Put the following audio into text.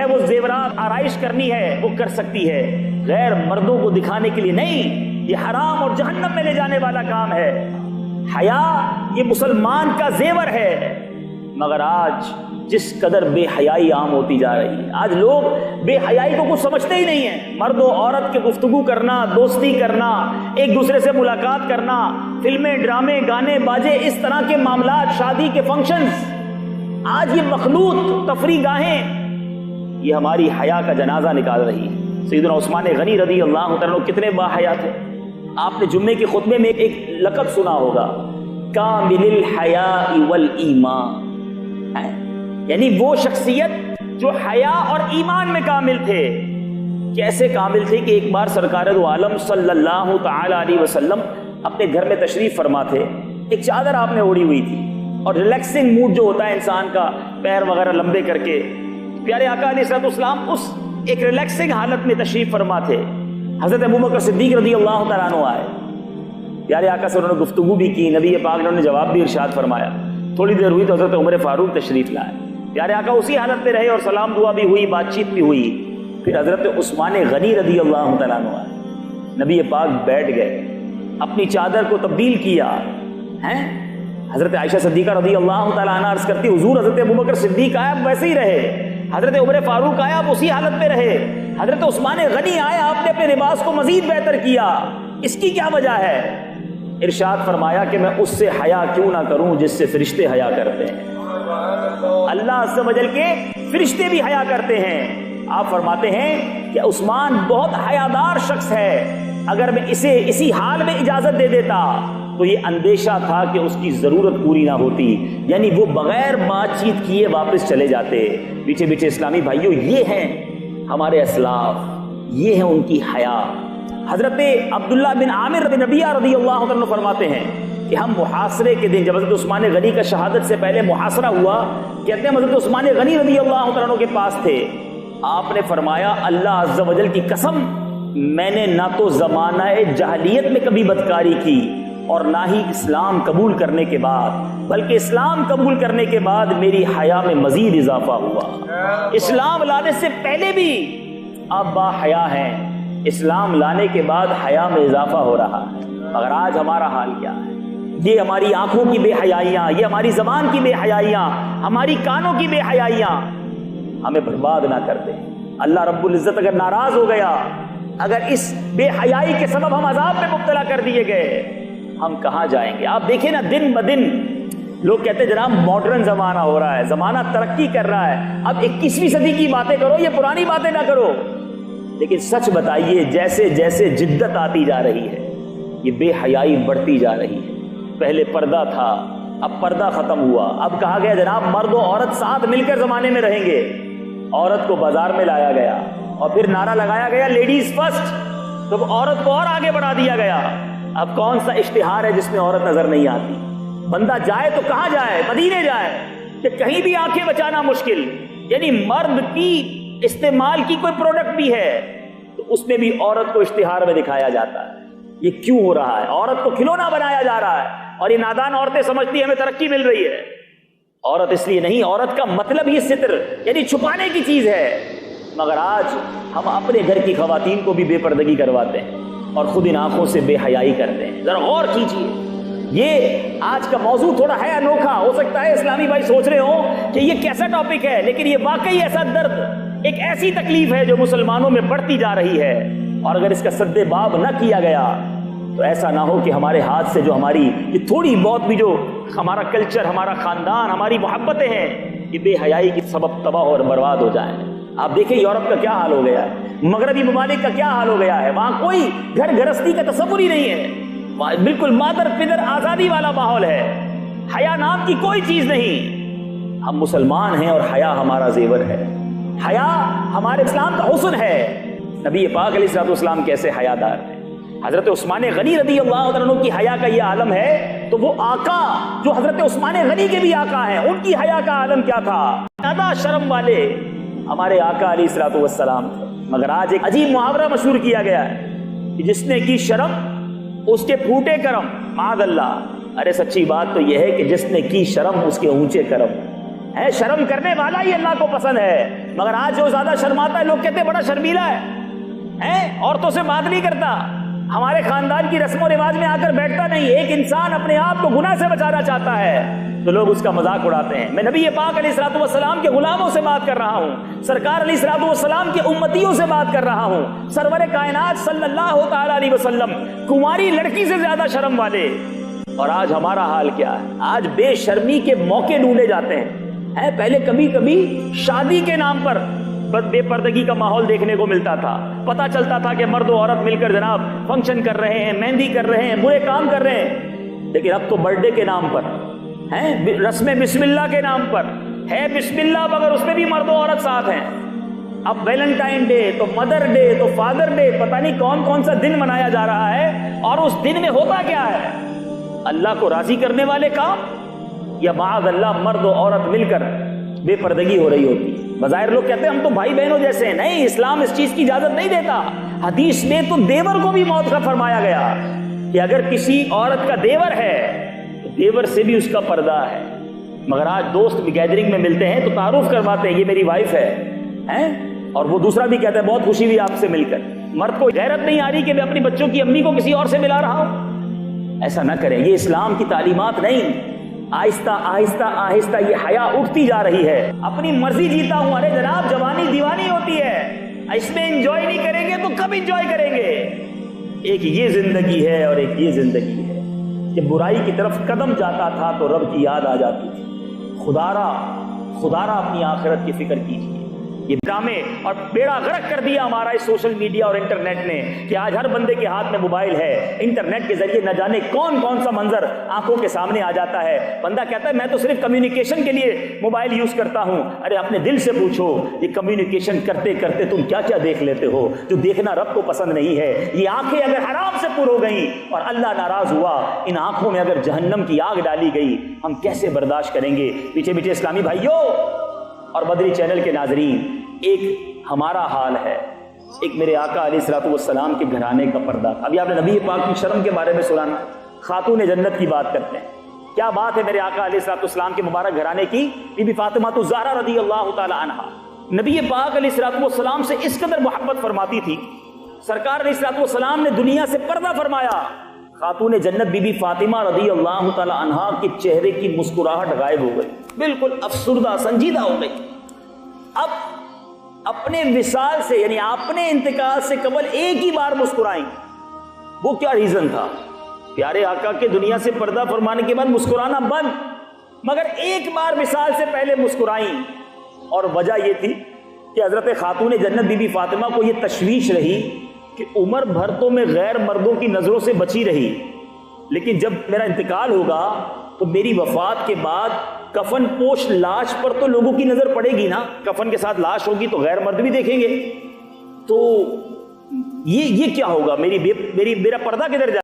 ہے وہ زیورات آرائش کرنی ہے وہ کر سکتی ہے، غیر مردوں کو دکھانے کے لیے نہیں۔ یہ حرام اور جہنم میں لے جانے والا کام ہے۔ حیا یہ مسلمان کا زیور ہے، مگر آج جس قدر بے حیائی عام ہوتی جا رہی ہے، آج لوگ بے حیائی کو کچھ سمجھتے ہی نہیں ہیں۔ مرد و عورت کے گفتگو کرنا، دوستی کرنا، ایک دوسرے سے ملاقات کرنا، فلمیں، ڈرامے، گانے، باجے، اس طرح کے معاملات، شادی کے فنکشنز، آج یہ مخلوط تفریح گاہیں یہ ہماری حیا کا جنازہ نکال رہی ہے۔ سیدنا عثمان غنی رضی اللہ عنہ کتنے باحیا تھے۔ آپ نے جمعے کے خطبے میں ایک لقب سنا ہوگا، کامل الحیاء والایمان، یعنی وہ شخصیت جو حیا اور ایمان میں کامل تھے۔ کیسے کامل تھے کہ ایک بار سرکار دو عالم صلی اللہ تعالی علیہ وسلم اپنے گھر میں تشریف فرما تھے، ایک چادر آپ نے اوڑھی ہوئی تھی اور ریلیکسنگ موڈ جو ہوتا ہے انسان کا، پیر وغیرہ لمبے کر کے، پیارے آقا علیہ السلام اس ایک ریلیکسنگ حالت میں تشریف فرما تھے۔ حضرت ابوبکر صدیق رضی اللہ تعالیٰ عنہ آئے، پیارے آقا سے انہوں نے گفتگو بھی کی، نبی پاک نے انہوں نے جواب بھی ارشاد فرمایا۔ تھوڑی دیر ہوئی تو حضرت عمر فاروق تشریف لائے، پیارے آقا اسی حالت میں رہے اور سلام دعا بھی ہوئی، بات چیت بھی ہوئی۔ پھر حضرت عثمان غنی رضی اللہ تعالیٰ عنہ آئے، نبی پاک بیٹھ گئے، اپنی چادر کو تبدیل کیا ہیں۔ حضرت عائشہ صدیقہ رضی اللہ تعالیٰ عنہ عرض کرتی، حضور حضرت ابوبکر صدیق آئے آپ ویسے ہی رہے، حضرت عمر فاروق آیا آپ اسی حالت میں رہے، حضرت عثمان غنی آیا آپ نے اپنے لباس کو مزید بہتر کیا، اس کی کیا وجہ ہے؟ ارشاد فرمایا کہ میں اس سے حیا کیوں نہ کروں جس سے فرشتے حیا کرتے ہیں۔ اللہ عز و جل کے فرشتے بھی حیا کرتے ہیں۔ آپ فرماتے ہیں کہ عثمان بہت حیادار شخص ہے، اگر میں اسے اسی حال میں اجازت دے دیتا تو یہ اندیشہ تھا کہ اس کی ضرورت پوری نہ ہوتی، یعنی وہ بغیر بات چیت کیے واپس چلے جاتے۔ پیچھے پیچھے اسلامی بھائیوں، یہ ہیں ہمارے اسلاف، یہ ہیں ان کی حیا۔ حضرت عبداللہ بن عامر بن ربیعہ رضی اللہ عنہ فرماتے ہیں کہ ہم محاصرے کے دن، جب حضرت عثمان غنی کا شہادت سے پہلے محاصرہ ہوا، کہتے ہیں حضرت عثمان غنی رضی اللہ عنہ کے پاس تھے، آپ نے فرمایا اللہ عز و جل کی قسم، میں نے نہ تو زمانہ جاہلیت میں کبھی بدکاری کی اور نہ ہی اسلام قبول کرنے کے بعد، بلکہ اسلام قبول کرنے کے بعد میری حیا میں مزید اضافہ ہوا۔ اسلام لانے سے پہلے بھی آپ با حیا ہیں، اسلام لانے کے بعد حیا میں اضافہ ہو رہا ہے۔ مگر آج ہمارا حال کیا ہے؟ یہ ہماری آنکھوں کی بے حیائیاں، یہ ہماری زبان کی بے حیائیاں، ہماری کانوں کی بے حیائیاں ہمیں برباد نہ کر دیں۔ اللہ رب العزت اگر ناراض ہو گیا، اگر اس بے حیائی کے سبب ہم عذاب میں مبتلا کر دیے گئے، ہم کہاں جائیں گے؟ آپ دیکھیں نا، دن بدن لوگ کہتے ہیں جناب ماڈرن زمانہ ہو رہا ہے، زمانہ ترقی کر رہا ہے، اب 21ویں صدی کی باتیں کرو، یہ پرانی باتیں نہ کرو۔ لیکن سچ بتائیے، جیسے جیسے جدت آتی جا رہی ہے، یہ بے حیائی بڑھتی جا رہی ہے۔ پہلے پردہ تھا، اب پردہ ختم ہوا، اب کہا گیا جناب مرد و عورت ساتھ مل کر زمانے میں رہیں گے، عورت کو بازار میں لایا گیا اور پھر نعرہ لگایا گیا لیڈیز فرسٹ، تو عورت کو اور آگے بڑھا دیا گیا۔ اب کون سا اشتہار ہے جس میں عورت نظر نہیں آتی؟ بندہ جائے تو کہاں جائے؟ مدینے جائے کہ کہیں بھی آنکھیں بچانا مشکل، یعنی مرد کی استعمال کی کوئی پروڈکٹ بھی ہے تو اس میں بھی عورت کو اشتہار میں دکھایا جاتا ہے۔ یہ کیوں ہو رہا ہے؟ عورت کو کھلونا بنایا جا رہا ہے اور یہ نادان عورتیں سمجھتی ہیں ہمیں ترقی مل رہی ہے۔ عورت اس لیے نہیں، عورت کا مطلب ہی ستر یعنی چھپانے کی چیز ہے، مگر آج ہم اپنے گھر کی خواتین کو بھی بے پردگی کرواتے ہیں اور خود ان آنکھوں سے بے حیائی کرتے ہیں۔ ذرا غور کیجیے، یہ آج کا موضوع تھوڑا ہے انوکھا، ہو سکتا ہے اسلامی بھائی سوچ رہے ہوں کہ یہ کیسا ٹاپک ہے، لیکن یہ واقعی ایسا درد، ایک ایسی تکلیف ہے جو مسلمانوں میں بڑھتی جا رہی ہے، اور اگر اس کا سد باب نہ کیا گیا تو ایسا نہ ہو کہ ہمارے ہاتھ سے جو ہماری یہ تھوڑی بہت بھی جو ہمارا کلچر، ہمارا خاندان، ہماری محبتیں ہیں، یہ بے حیائی کی سبب تباہ اور برباد ہو جائیں۔ آپ دیکھیں یورپ کا کیا حال ہو گیا ہے، مغربی ممالک کا کیا حال ہو گیا ہے، وہاں کوئی گھر گھرستی کا تصور ہی نہیں ہے، بالکل مادر پدر آزادی والا ماحول ہے، حیا نام کی کوئی چیز نہیں۔ ہم مسلمان ہیں اور حیا ہمارا زیور ہے، حیا ہمارے اسلام کا حسن ہے۔ نبی پاک علیہ السلام کیسے حیادار ہیں؟ حضرت عثمان غنی رضی اللہ عنہ کی حیا کا یہ عالم ہے، تو وہ آقا جو حضرت عثمان غنی کے بھی آقا ہیں، ان کی حیا کا عالم کیا تھا؟ زیادہ شرم والے ہمارے آقا علیہ الصلوۃ والسلام تھے۔ مگر آج ایک عجیب محاورہ مشہور کیا گیا ہے کہ جس نے کی شرم اس کے پھوٹے کرم، معاذ اللہ۔ ارے سچی بات تو یہ ہے کہ جس نے کی شرم اس کے اونچے کرم۔ ہے شرم کرنے والا ہی اللہ کو پسند ہے، مگر آج جو زیادہ شرماتا ہے لوگ کہتے ہیں بڑا شرمیلا ہے، عورتوں سے بات نہیں کرتا، ہمارے خاندان کی رسم و رواج میں آ کر بیٹھتا نہیں۔ ایک انسان اپنے آپ کو گناہ سے بچانا چاہتا ہے تو لوگ اس کا مذاق اڑاتے ہیں۔ میں نبی پاک علیہ الصلوۃ والسلام کے غلاموں سے بات کر رہا ہوں، سرکار علیہ الصلوۃ والسلام کے امتیوں سے بات کر رہا ہوں، سرور کائنات صلی اللہ تعالی علیہ وسلم کنواری لڑکی سے زیادہ شرم والے۔ اور آج ہمارا حال کیا ہے؟ آج بے شرمی کے موقع ڈھونڈے جاتے ہیں۔ پہلے کبھی کبھی شادی کے نام پر بے پردگی کا ماحول دیکھنے کو ملتا تھا، پتہ چلتا تھا کہ مرد و عورت مل کر جناب فنکشن کر رہے ہیں، مہندی کر رہے ہیں، برے کام کر رہے ہیں، لیکن اب تو برتھ ڈے کے نام پر رسم بسم اللہ کے نام پر ہے بسم اللہ، مگر اس میں بھی مرد و عورت ساتھ ہیں۔ اب ویلنٹائن ڈے تو مدر ڈے تو فادر ڈے، پتہ نہیں کون کون سا دن منایا جا رہا ہے، اور اس دن میں ہوتا کیا ہے؟ اللہ کو راضی کرنے والے کام، یا معاذ اللہ مرد و عورت مل کر بے پردگی ہو رہی ہوتی۔ بظاہر لوگ کہتے ہیں ہم تو بھائی بہنوں جیسے ہیں، نہیں، اسلام اس چیز کی اجازت نہیں دیتا۔ حدیث میں تو دیور کو بھی موت کا فرمایا گیا کہ اگر کسی عورت کا دیور ہے تو دیور سے بھی اس کا پردہ ہے۔ مگر آج دوست بھی گیدرنگ میں ملتے ہیں تو تعارف کرواتے ہیں یہ میری وائف ہے، اور وہ دوسرا بھی کہتا ہے بہت خوشی ہوئی آپ سے مل کر۔ مرد کو غیرت نہیں آ رہی کہ میں اپنی بچوں کی امی کو کسی اور سے ملا رہا ہوں؟ ایسا نہ کریں، یہ اسلام کی تعلیمات نہیں۔ آہستہ آہستہ آہستہ یہ حیا اٹھتی جا رہی ہے۔ اپنی مرضی جیتا ہوں، ارے جناب جوانی دیوانی ہوتی ہے، اس میں انجوائے نہیں کریں گے تو کب انجوائے کریں گے؟ ایک یہ زندگی ہے اور ایک یہ زندگی ہے کہ برائی کی طرف قدم جاتا تھا تو رب کی یاد آ جاتی تھی۔ خدارا اپنی آخرت کی فکر کیجیے۔ یہ ڈرامے اور بیڑا غرق کر دیا ہمارا اس سوشل میڈیا اور انٹرنیٹ نے کہ آج ہر بندے کے ہاتھ میں موبائل ہے، انٹرنیٹ کے ذریعے نہ جانے کون کون سا منظر آنکھوں کے سامنے آ جاتا ہے۔ بندہ کہتا ہے میں تو صرف کمیونیکیشن کے لیے موبائل یوز کرتا ہوں۔ ارے اپنے دل سے پوچھو، یہ کمیونیکیشن کرتے کرتے تم کیا کیا دیکھ لیتے ہو جو دیکھنا رب کو پسند نہیں ہے؟ یہ آنکھیں اگر حرام سے پر ہو گئیں اور اللہ ناراض ہوا، ان آنکھوں میں اگر جہنم کی آگ ڈالی گئی، ہم کیسے برداشت کریں گے؟ پیچھے پیچھے اسلامی بھائیوں اور بدری چینل کے ناظرین، ایک ہمارا حال ہے، ایک میرے آقا علیہ الصلوۃ والسلام کے گھرانے کا پردہ تھا۔ ابھی آپ نے نبی پاک کی شرم کے بارے میں سنا، خاتون جنت کی بات کرتے ہیں، کیا بات ہے میرے آقا علیہ الصلوۃ والسلام کے مبارک گھرانے کی؟ بی بی فاطمہ الزہرا رضی اللہ تعالی عنہا نبی پاک علیہ الصلوۃ والسلام سے اس قدر محبت فرماتی تھی، سرکار علیہ الصلوۃ والسلام نے دنیا سے پردہ فرمایا۔ خاتون جنت بی بی فاطمہ رضی اللہ تعالی عنہا کے چہرے کی مسکراہٹ غائب ہو گئی، بالکل افسردہ سنجیدہ ہو گئی۔ اب اپنے وصال سے یعنی اپنے انتقال سے قبل ایک ہی بار مسکرائیں۔ وہ کیا ریزن تھا؟ پیارے آقا کے دنیا سے پردہ فرمانے کے بعد مسکرانا بند، مگر ایک بار وصال سے پہلے مسکرائیں، اور وجہ یہ تھی کہ حضرت خاتون جنت بی بی فاطمہ کو یہ تشویش رہی کہ عمر بھر تو میں غیر مردوں کی نظروں سے بچی رہی، لیکن جب میرا انتقال ہوگا تو میری وفات کے بعد کفن پوش لاش پر تو لوگوں کی نظر پڑے گی نا، کفن کے ساتھ لاش ہوگی تو غیر مرد بھی دیکھیں گے، تو یہ کیا ہوگا؟ میرا پردہ کدھر جائے؟